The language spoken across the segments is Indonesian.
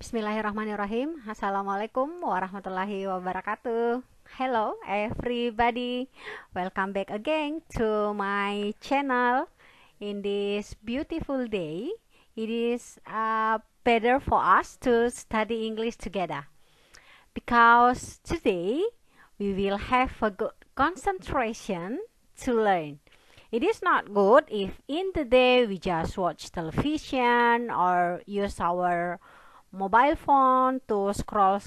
Bismillahirrahmanirrahim. Assalamualaikum warahmatullahi wabarakatuh. Hello everybody. Welcome back again to my channel. In this beautiful day, it is better for us to study English together. Because today we will have a good concentration to learn. It is not good if in the day we just watch television or use our mobile phone to scroll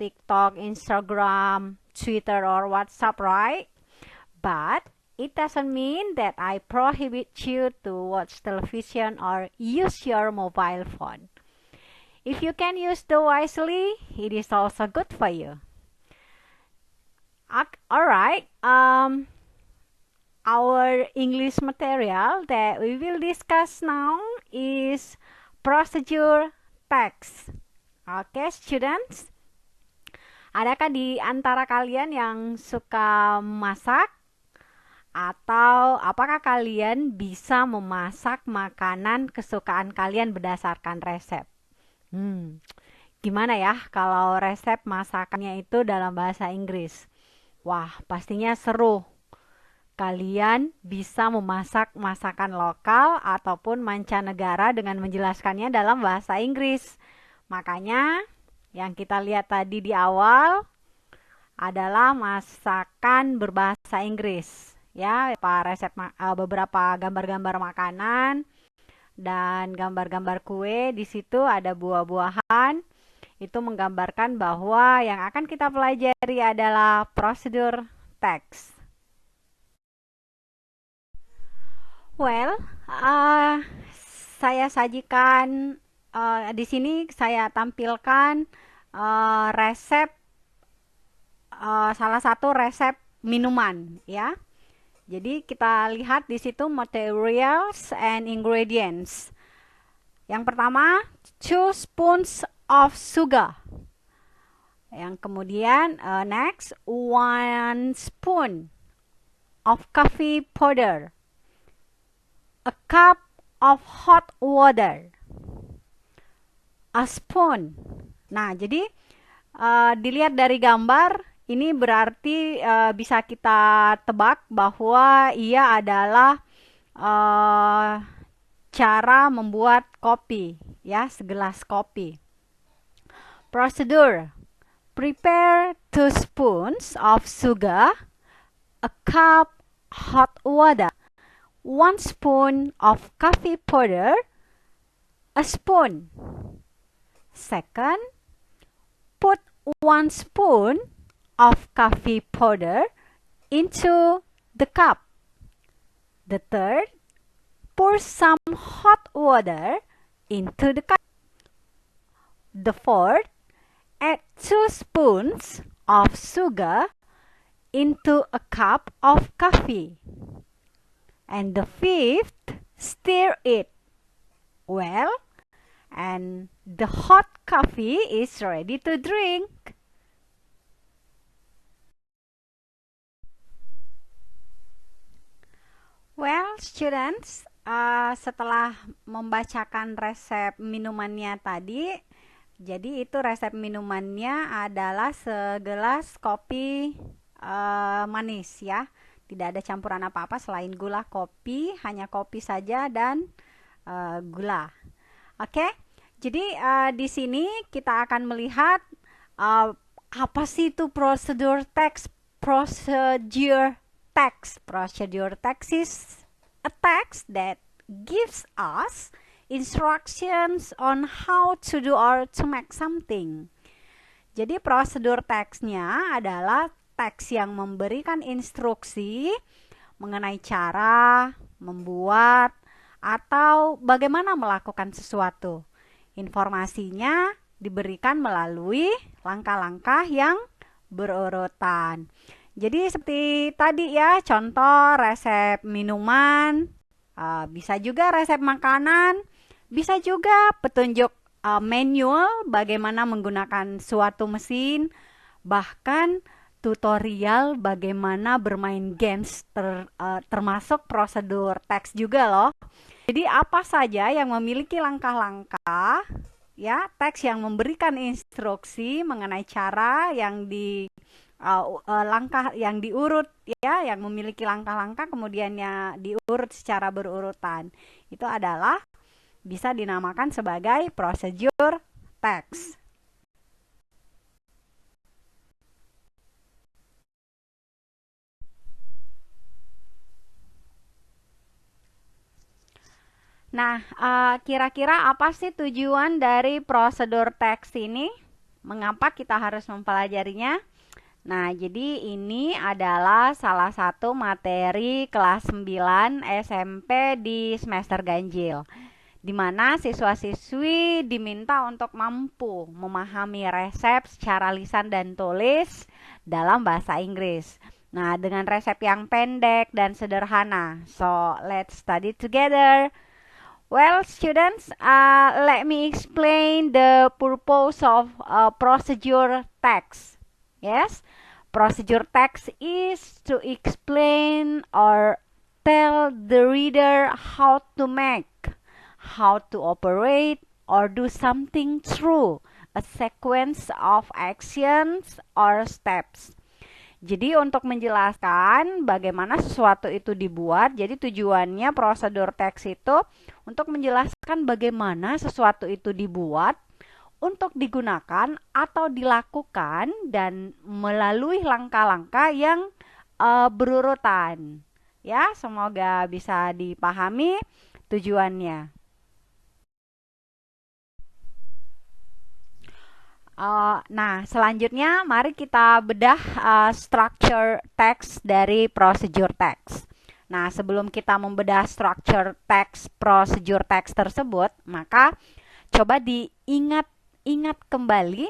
TikTok, Instagram, Twitter, or WhatsApp, right? But it doesn't mean that I prohibit you to watch television or use your mobile phone. If you can use them wisely, it is also good for you. Alright, our English material that we will discuss now is procedure text. Oke, students. Adakah di antara kalian yang suka masak? Atau apakah kalian bisa memasak makanan kesukaan kalian berdasarkan resep? Gimana ya kalau resep masakannya itu dalam bahasa Inggris? Wah, pastinya seru. Kalian bisa memasak masakan lokal ataupun mancanegara dengan menjelaskannya dalam bahasa Inggris. Makanya yang kita lihat tadi di awal adalah masakan berbahasa Inggris. Ya, beberapa gambar-gambar makanan dan gambar-gambar kue. Di situ ada buah-buahan. Itu menggambarkan bahwa yang akan kita pelajari adalah prosedur text. Well, saya sajikan di sini saya tampilkan resep salah satu resep minuman ya. Jadi kita lihat di situ materials and ingredients. Yang pertama, 2 spoons of sugar. Yang kemudian next 1 spoon of coffee powder. A cup of hot water. A spoon. Nah, jadi dilihat dari gambar, ini berarti bisa kita tebak bahwa ia adalah cara membuat kopi, ya, segelas kopi. Procedure. Prepare 2 spoons of sugar, a cup hot water, 1 spoon of coffee powder, a spoon. Second, put 1 spoon of coffee powder into the cup. The third, pour some hot water into the cup. The fourth, add 2 spoons of sugar into a cup of coffee. And the fifth, stir it well, and the hot coffee is ready to drink. Well, students, setelah membacakan resep minumannya tadi, jadi itu resep minumannya adalah segelas kopi manis ya. Tidak ada campuran apa-apa selain gula kopi, hanya kopi saja dan gula. Oke, jadi di sini kita akan melihat apa sih itu prosedur text. Procedure text is a text that gives us instructions on how to do or to make something. Jadi prosedur teksnya adalah teks yang memberikan instruksi mengenai cara membuat atau bagaimana melakukan sesuatu. Informasinya diberikan melalui langkah-langkah yang berurutan. Jadi seperti tadi ya, contoh resep minuman, bisa juga resep makanan, bisa juga petunjuk manual bagaimana menggunakan suatu mesin, bahkan tutorial bagaimana bermain games termasuk prosedur teks juga loh. Jadi apa saja yang memiliki langkah-langkah ya, teks yang memberikan instruksi mengenai cara yang langkah yang diurut, ya, yang memiliki langkah-langkah kemudiannya diurut secara berurutan. Itu adalah bisa dinamakan sebagai procedure text. Nah, kira-kira apa sih tujuan dari prosedur teks ini? Mengapa kita harus mempelajarinya? Nah, jadi ini adalah salah satu materi kelas 9 SMP di semester ganjil, di mana siswa-siswi diminta untuk mampu memahami resep secara lisan dan tulis dalam bahasa Inggris. Nah, dengan resep yang pendek dan sederhana. So, let's study together. Well, students, let me explain the purpose of procedure text. Yes, procedure text is to explain or tell the reader how to make, how to operate, or do something through a sequence of actions or steps. Jadi untuk menjelaskan bagaimana sesuatu itu dibuat, jadi tujuannya prosedur teks itu untuk menjelaskan bagaimana sesuatu itu dibuat untuk digunakan atau dilakukan dan melalui langkah-langkah yang berurutan. Ya, semoga bisa dipahami tujuannya. Nah, selanjutnya mari kita bedah structure text dari procedure text. Nah, sebelum kita membedah structure text procedure text tersebut, maka coba diingat kembali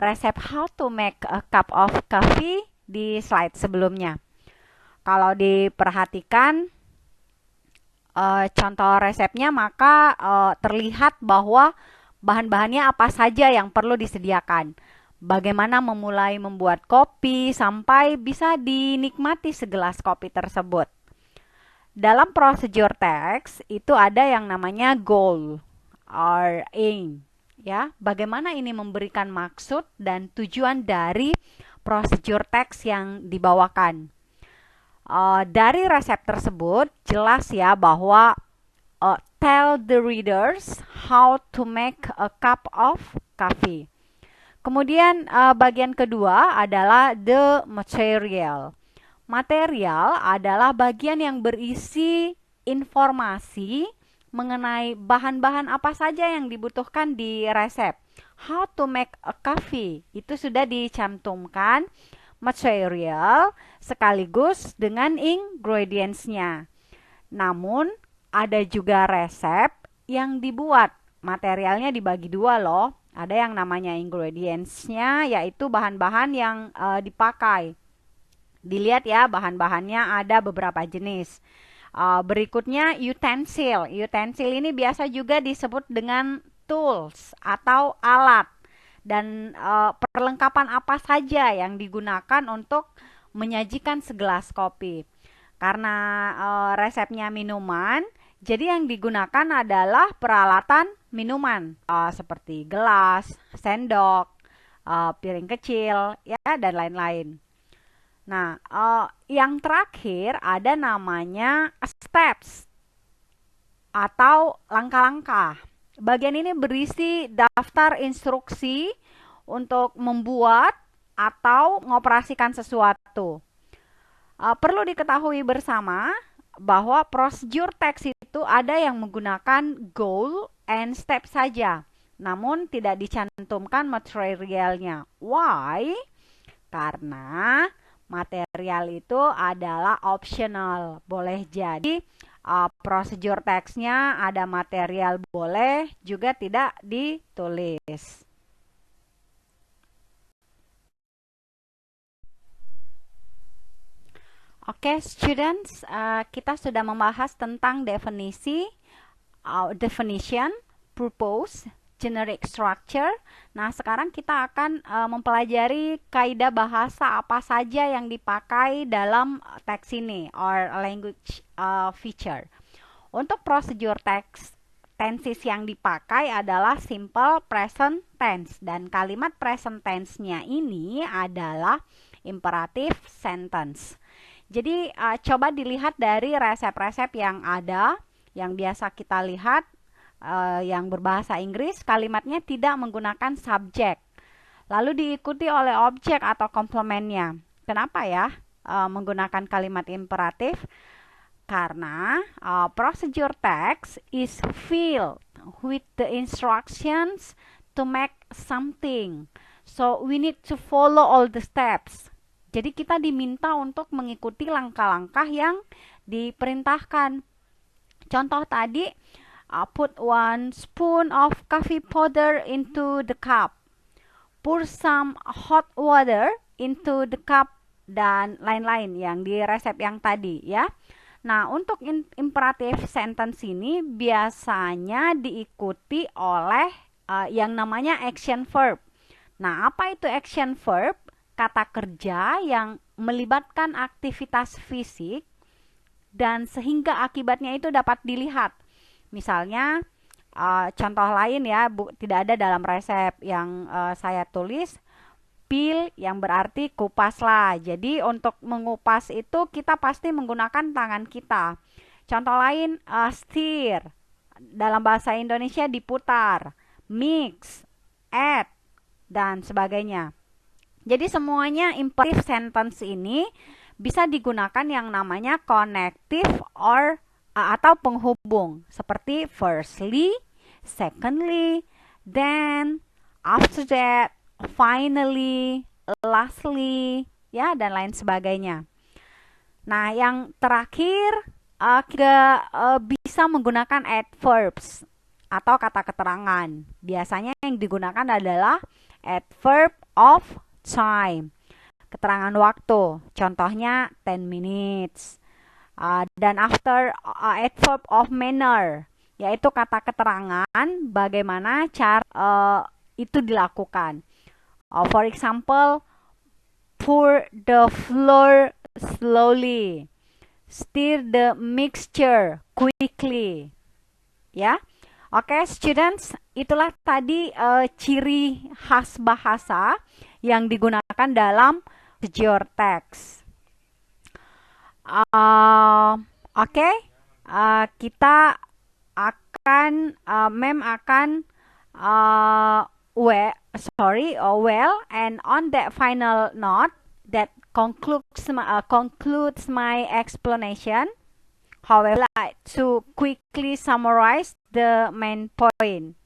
resep how to make a cup of coffee di slide sebelumnya. Kalau diperhatikan contoh resepnya, maka terlihat bahwa bahan-bahannya apa saja yang perlu disediakan. Bagaimana memulai membuat kopi sampai bisa dinikmati segelas kopi tersebut. Dalam procedure text itu ada yang namanya goal or aim. Ya, bagaimana ini memberikan maksud dan tujuan dari procedure text yang dibawakan. Dari resep tersebut jelas ya bahwa tell the readers how to make a cup of coffee. Kemudian bagian kedua adalah the material. Material adalah bagian yang berisi informasi mengenai bahan-bahan apa saja yang dibutuhkan di resep. How to make a coffee itu sudah dicantumkan material sekaligus dengan ingredients-nya. Namun ada juga resep yang dibuat. Materialnya dibagi dua loh. Ada yang namanya ingredients-nya, yaitu bahan-bahan yang dipakai. Dilihat ya, bahan-bahannya ada beberapa jenis. Berikutnya utensil. Utensil ini biasa juga disebut dengan tools atau alat. Dan perlengkapan apa saja yang digunakan untuk menyajikan segelas kopi. Karena resepnya minuman, jadi yang digunakan adalah peralatan minuman seperti gelas, sendok, piring kecil, ya, dan lain-lain. Nah, yang terakhir ada namanya steps atau langkah-langkah. Bagian ini berisi daftar instruksi untuk membuat atau mengoperasikan sesuatu. Perlu diketahui bersama bahwa prosedur teks itu ada yang menggunakan goal and step saja, namun tidak dicantumkan materialnya. Why? Karena material itu adalah optional. Boleh jadi prosedur teksnya ada material boleh, juga tidak ditulis. Oke, students, kita sudah membahas tentang definition, purpose, generic structure. Nah, sekarang kita akan mempelajari kaidah bahasa apa saja yang dipakai dalam teks ini or language feature. Untuk procedure tenses yang dipakai adalah simple present tense. Dan kalimat present tense-nya ini adalah imperative sentence. Jadi coba dilihat dari resep-resep yang ada, yang biasa kita lihat, yang berbahasa Inggris, kalimatnya tidak menggunakan subjek. Lalu diikuti oleh objek atau komplemennya. Kenapa ya menggunakan kalimat imperatif? Karena procedure text is filled with the instructions to make something. So we need to follow all the steps. Jadi kita diminta untuk mengikuti langkah-langkah yang diperintahkan. Contoh tadi, put 1 spoon of coffee powder into the cup. Pour some hot water into the cup, dan lain-lain yang di resep yang tadi ya. Nah, untuk imperative sentence ini biasanya diikuti oleh yang namanya action verb. Nah, apa itu action verb? Kata kerja yang melibatkan aktivitas fisik dan sehingga akibatnya itu dapat dilihat. Misalnya, contoh lain ya, tidak ada dalam resep yang saya tulis, peel yang berarti kupaslah. Jadi untuk mengupas itu kita pasti menggunakan tangan kita. Contoh lain, stir, dalam bahasa Indonesia diputar, mix, add, dan sebagainya. Jadi semuanya imperative sentence ini bisa digunakan yang namanya connective atau penghubung, seperti firstly, secondly, then, after that, finally, lastly, ya, dan lain sebagainya. Nah, yang terakhir kita bisa menggunakan adverbs atau kata keterangan. Biasanya yang digunakan adalah adverb of time, keterangan waktu. Contohnya 10 minutes. Dan after adverb of manner, yaitu kata keterangan bagaimana cara itu dilakukan. For example, pour the flour slowly, stir the mixture quickly. Ya, oke, students, itulah tadi ciri khas bahasa yang digunakan dalam your text. Oke, kita akan mem akan well, and on that final note that concludes my explanation. However, I would like to quickly summarize the main point.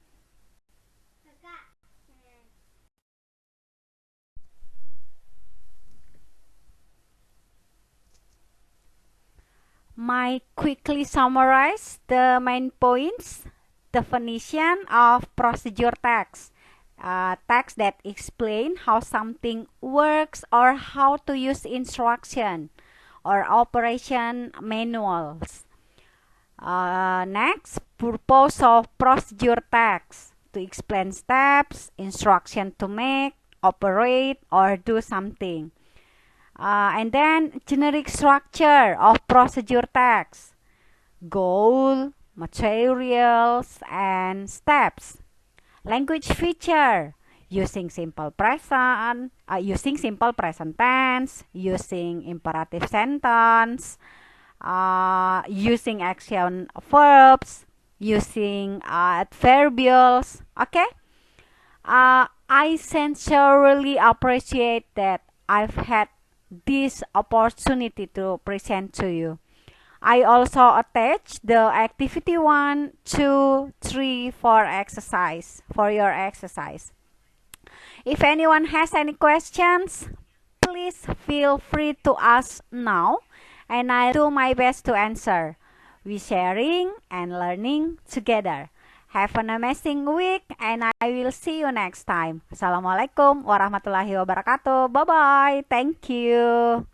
My quickly summarize the main points. Definition of procedure text. Text that explain how something works or how to use instruction or operation manuals. Next, purpose of procedure text: to explain steps, instruction to make, operate, or do something. And then generic structure of procedure text: goal, materials, and steps. Language feature: using simple present tense, using imperative sentence, using action verbs, using adverbials. Okay, I sincerely appreciate that I've had this opportunity to present to you. I also attach the activity 1, 2, 3 for your exercise. If anyone has any questions, please feel free to ask now, and I'll do my best to answer. We sharing and learning together. Have an amazing week, and I will see you next time. Assalamualaikum warahmatullahi wabarakatuh. Bye-bye. Thank you.